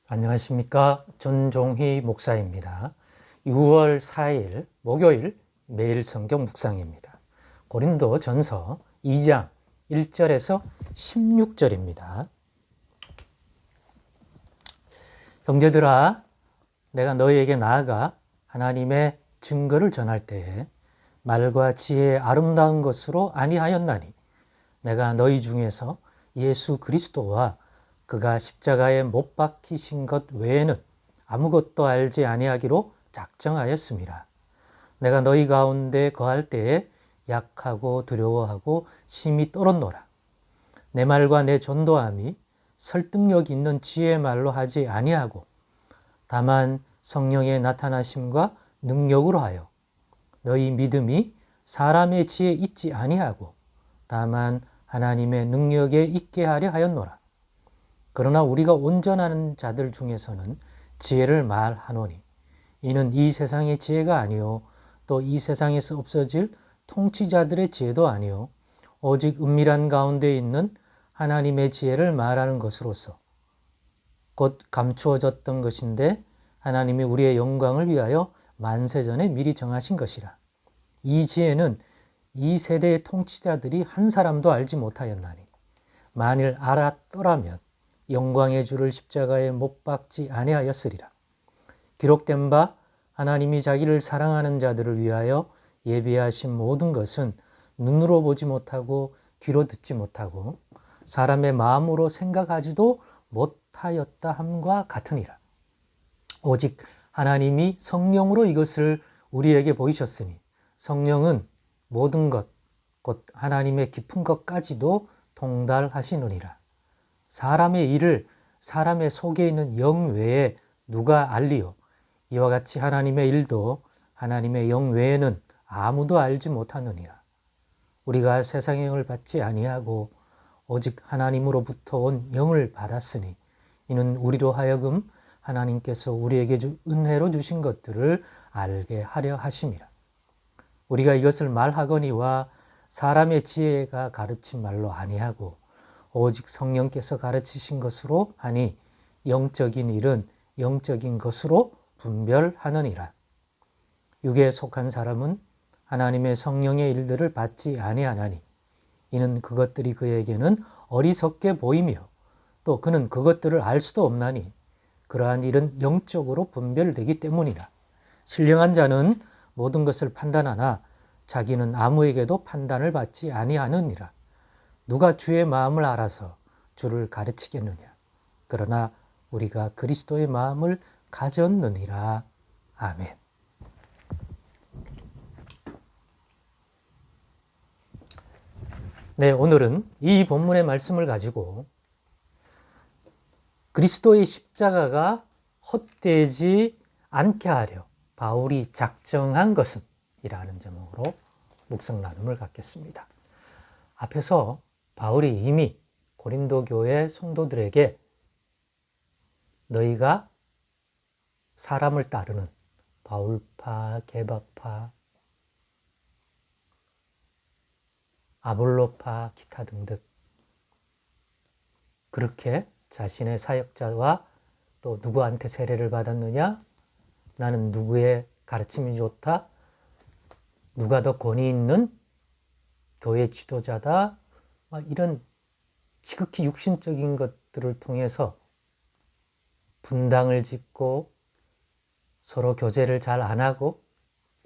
안녕하십니까. 전종희 목사입니다. 6월 4일 목요일 매일 성경 묵상입니다. 고린도 전서 2장 1절에서 16절입니다. 형제들아, 내가 너희에게 나아가 하나님의 증거를 전할 때에 말과 지혜의 아름다운 것으로 아니하였나니 내가 너희 중에서 예수 그리스도와 그가 십자가에 못 박히신 것 외에는 아무것도 알지 아니하기로 작정하였습니다. 내가 너희 가운데 거할 때에 약하고 두려워하고 심히 떨었노라. 내 말과 내 전도함이 설득력 있는 지혜의 말로 하지 아니하고 다만 성령의 나타나심과 능력으로 하여 너희 믿음이 사람의 지혜에 있지 아니하고 다만 하나님의 능력에 있게 하려 하였노라. 그러나 우리가 온전한 자들 중에서는 지혜를 말하노니 이는 이 세상의 지혜가 아니요 또 이 세상에서 없어질 통치자들의 지혜도 아니요 오직 은밀한 가운데 있는 하나님의 지혜를 말하는 것으로서 곧 감추어졌던 것인데 하나님이 우리의 영광을 위하여 만세전에 미리 정하신 것이라. 이 지혜는 이 세대의 통치자들이 한 사람도 알지 못하였나니 만일 알았더라면 영광의 주를 십자가에 못 박지 아니하였으리라. 기록된 바 하나님이 자기를 사랑하는 자들을 위하여 예비하신 모든 것은 눈으로 보지 못하고 귀로 듣지 못하고 사람의 마음으로 생각하지도 못하였다 함과 같으니라. 오직 하나님이 성령으로 이것을 우리에게 보이셨으니 성령은 모든 것, 곧 하나님의 깊은 것까지도 통달하시느니라. 사람의 일을 사람의 속에 있는 영 외에 누가 알리요? 이와 같이 하나님의 일도 하나님의 영 외에는 아무도 알지 못하느니라. 우리가 세상의 영을 받지 아니하고 오직 하나님으로부터 온 영을 받았으니 이는 우리로 하여금 하나님께서 우리에게 은혜로 주신 것들을 알게 하려 하심이라. 우리가 이것을 말하거니와 사람의 지혜가 가르친 말로 아니하고 오직 성령께서 가르치신 것으로 하니 영적인 일은 영적인 것으로 분별하느니라. 육에 속한 사람은 하나님의 성령의 일들을 받지 아니하나니 이는 그것들이 그에게는 어리석게 보이며 또 그는 그것들을 알 수도 없나니 그러한 일은 영적으로 분별되기 때문이라. 신령한 자는 모든 것을 판단하나 자기는 아무에게도 판단을 받지 아니하느니라. 누가 주의 마음을 알아서 주를 가르치겠느냐. 그러나 우리가 그리스도의 마음을 가졌느니라. 아멘. 네, 오늘은 이 본문의 말씀을 가지고 그리스도의 십자가가 헛되지 않게 하려 바울이 작정한 것은 이라는 제목으로 묵상 나눔을 갖겠습니다. 앞에서 바울이 이미 고린도 교회 성도들에게 너희가 사람을 따르는 바울파, 게바파, 아볼로파, 기타 등등 그렇게 자신의 사역자와 또 누구한테 세례를 받았느냐? 나는 누구의 가르침이 좋다? 누가 더 권위 있는 교회 지도자다? 이런 지극히 육신적인 것들을 통해서 분당을 짓고 서로 교제를 잘 안 하고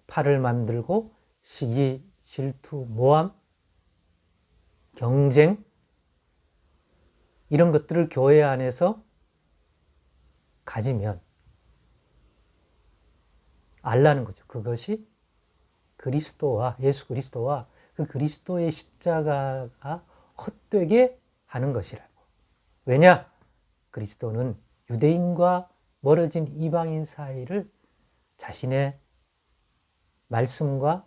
팔을 만들고 시기, 질투, 모함, 경쟁 이런 것들을 교회 안에서 가지면 알라는 거죠. 그것이 그리스도와 예수 그리스도와 그 그리스도의 십자가가 헛되게 하는 것이라고. 왜냐? 그리스도는 유대인과 멀어진 이방인 사이를 자신의 말씀과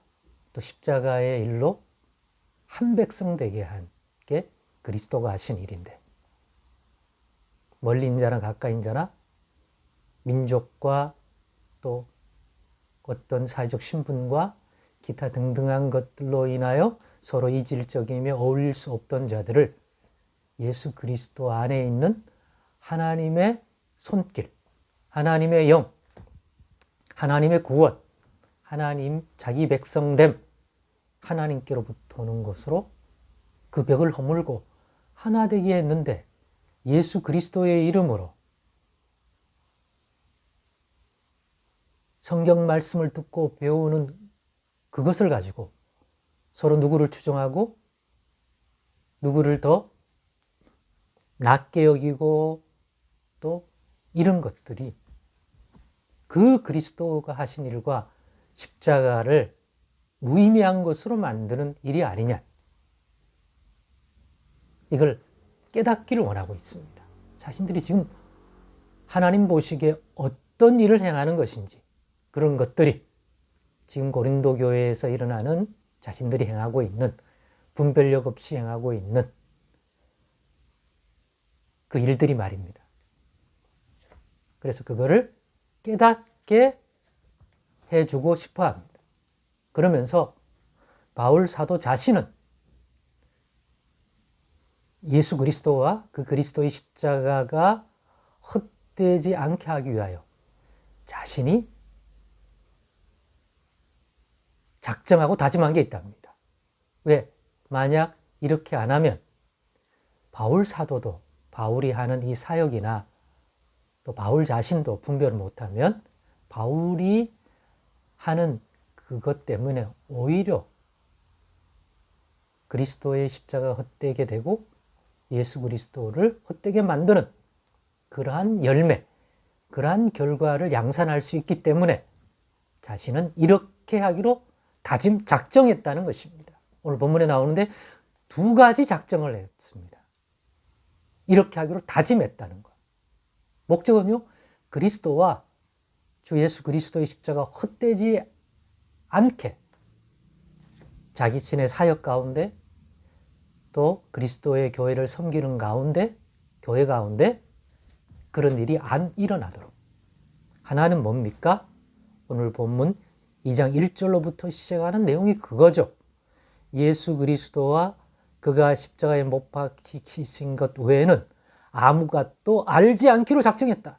또 십자가의 일로 한 백성 되게 한 게 그리스도가 하신 일인데 멀리인 자나 가까이인 자나 민족과 또 어떤 사회적 신분과 기타 등등한 것들로 인하여 서로 이질적이며 어울릴 수 없던 자들을 예수 그리스도 안에 있는 하나님의 손길, 하나님의 영, 하나님의 구원, 하나님 자기 백성됨, 하나님께로부터 오는 것으로 그 벽을 허물고 하나 되게 했는데 예수 그리스도의 이름으로 성경 말씀을 듣고 배우는 그것을 가지고 서로 누구를 추종하고 누구를 더 낮게 여기고 또 이런 것들이 그 그리스도가 하신 일과 십자가를 무의미한 것으로 만드는 일이 아니냐. 이걸 깨닫기를 원하고 있습니다. 자신들이 지금 하나님 보시기에 어떤 일을 행하는 것인지 그런 것들이 지금 고린도 교회에서 일어나는 자신들이 행하고 있는 분별력 없이 행하고 있는 그 일들이 말입니다. 그래서 그거를 깨닫게 해주고 싶어 합니다. 그러면서 바울 사도 자신은 예수 그리스도와 그 그리스도의 십자가가 헛되지 않게 하기 위하여 자신이 작정하고 다짐한 게 있답니다. 왜? 만약 이렇게 안 하면 바울 사도도 바울이 하는 이 사역이나 또 바울 자신도 분별을 못하면 바울이 하는 그것 때문에 오히려 그리스도의 십자가가 헛되게 되고 예수 그리스도를 헛되게 만드는 그러한 열매, 그러한 결과를 양산할 수 있기 때문에 자신은 이렇게 하기로 작정했다는 것입니다. 오늘 본문에 나오는데 두 가지 작정을 했습니다. 이렇게 하기로 다짐했다는 것. 목적은요, 그리스도와 주 예수 그리스도의 십자가 헛되지 않게 자기 신의 사역 가운데 또 그리스도의 교회를 섬기는 가운데, 교회 가운데 그런 일이 안 일어나도록. 하나는 뭡니까? 오늘 본문 2장 1절로부터 시작하는 내용이 그거죠. 예수 그리스도와 그가 십자가에 못 박히신 것 외에는 아무것도 알지 않기로 작정했다.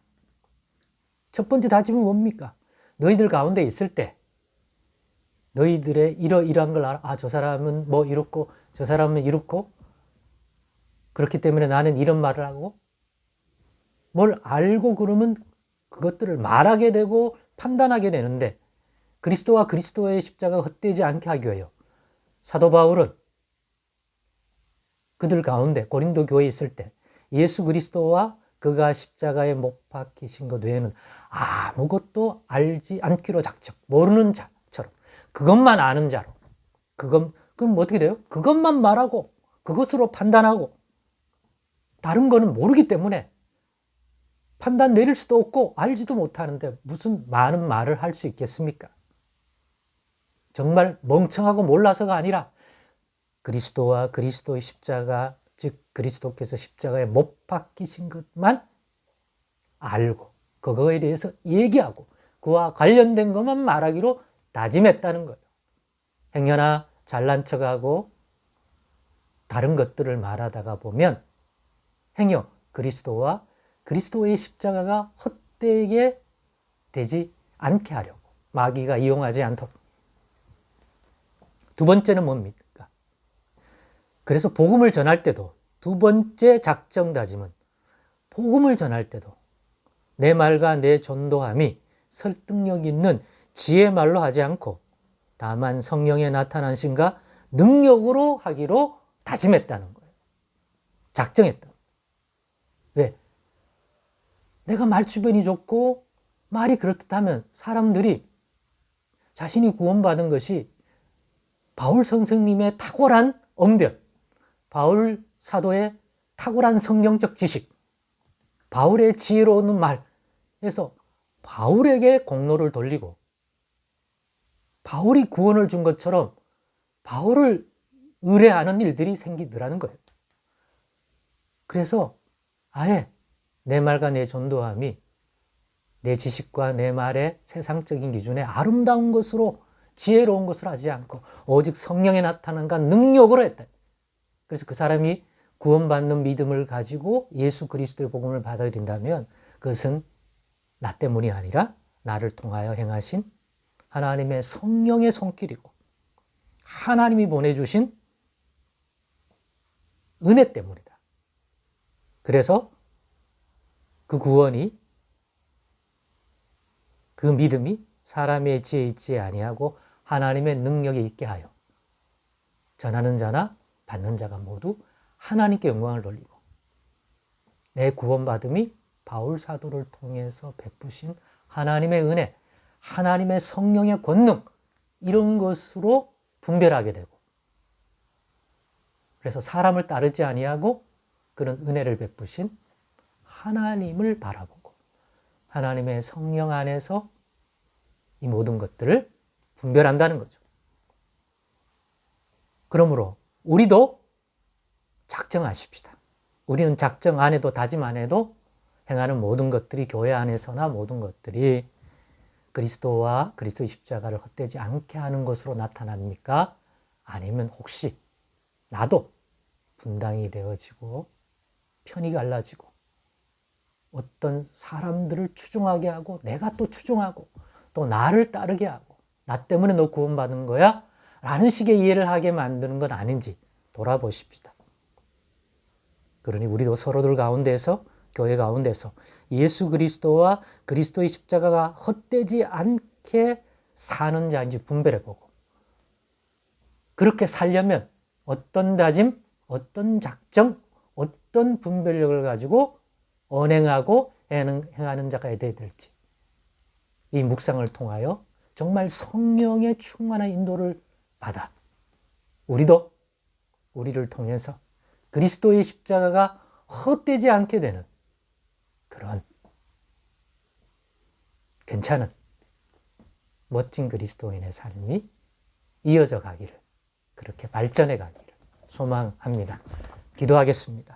첫 번째 다짐은 뭡니까? 너희들 가운데 있을 때 너희들의 이러이러한 걸 알아. 저 사람은 뭐 이렇고 저 사람은 이렇고 그렇기 때문에 나는 이런 말을 하고 뭘 알고 그러면 그것들을 말하게 되고 판단하게 되는데 그리스도와 그리스도의 십자가가 헛되지 않게 하기 위하여 사도 바울은 그들 가운데 고린도 교회에 있을 때 예수 그리스도와 그가 십자가에 못 박히신 것 외에는 아무것도 알지 않기로 작정, 모르는 자처럼 그것만 아는 자로 그럼 어떻게 돼요? 그것만 말하고 그것으로 판단하고 다른 거는 모르기 때문에 판단 내릴 수도 없고 알지도 못하는데 무슨 많은 말을 할 수 있겠습니까? 정말 멍청하고 몰라서가 아니라 그리스도와 그리스도의 십자가, 즉 그리스도께서 십자가에 못 박히신 것만 알고 그거에 대해서 얘기하고 그와 관련된 것만 말하기로 다짐했다는 거예요. 행여나 잘난 척하고 다른 것들을 말하다가 보면 행여 그리스도와 그리스도의 십자가가 헛되게 되지 않게 하려고 마귀가 이용하지 않도록. 두 번째는 뭡니까? 그래서 복음을 전할 때도 두 번째 작정 다짐은 복음을 전할 때도 내 말과 내 전도함이 설득력 있는 지혜 말로 하지 않고 다만 성령의 나타나심과 능력으로 하기로 다짐했다는 거예요. 작정했다. 왜? 내가 말주변이 좋고 말이 그렇듯하면 사람들이 자신이 구원받은 것이 바울 선생님의 탁월한 언변, 바울 사도의 탁월한 성경적 지식, 바울의 지혜로운 말에서 바울에게 공로를 돌리고 바울이 구원을 준 것처럼 바울을 의뢰하는 일들이 생기더라는 거예요. 그래서 아예 내 말과 내 전도함이 내 지식과 내 말의 세상적인 기준에 아름다운 것으로 지혜로운 것을 하지 않고 오직 성령의 나타남과 능력으로 했다. 그래서 그 사람이 구원받는 믿음을 가지고 예수 그리스도의 복음을 받아들인다면 그것은 나 때문이 아니라 나를 통하여 행하신 하나님의 성령의 손길이고 하나님이 보내주신 은혜 때문이다. 그래서 그 구원이, 그 믿음이 사람의 지혜에 있지 아니하고 하나님의 능력에 있게 하여 전하는 자나 받는 자가 모두 하나님께 영광을 돌리고 내 구원받음이 바울 사도를 통해서 베푸신 하나님의 은혜, 하나님의 성령의 권능, 이런 것으로 분별하게 되고, 그래서 사람을 따르지 아니하고 그런 은혜를 베푸신 하나님을 바라보고 하나님의 성령 안에서 이 모든 것들을 분별한다는 거죠. 그러므로 우리도 작정하십시다. 우리는 작정 안 해도 다짐 안 해도 행하는 모든 것들이, 교회 안에서나 모든 것들이 그리스도와 그리스도의 십자가를 헛되지 않게 하는 것으로 나타납니까? 아니면 혹시 나도 분당이 되어지고 편이 갈라지고 어떤 사람들을 추종하게 하고 내가 또 추종하고 또 나를 따르게 하고 나 때문에 너 구원받은 거야? 라는 식의 이해를 하게 만드는 건 아닌지 돌아보십시다. 그러니 우리도 서로들 가운데서, 교회 가운데서 예수 그리스도와 그리스도의 십자가가 헛되지 않게 사는 자인지 분별해보고, 그렇게 살려면 어떤 다짐, 어떤 작정, 어떤 분별력을 가지고 언행하고 행하는 자가 되어야 될지, 이 묵상을 통하여 정말 성령의 충만한 인도를 받아 우리도 우리를 통해서 그리스도의 십자가가 헛되지 않게 되는 그런 괜찮은 멋진 그리스도인의 삶이 이어져 가기를, 그렇게 발전해 가기를 소망합니다. 기도하겠습니다.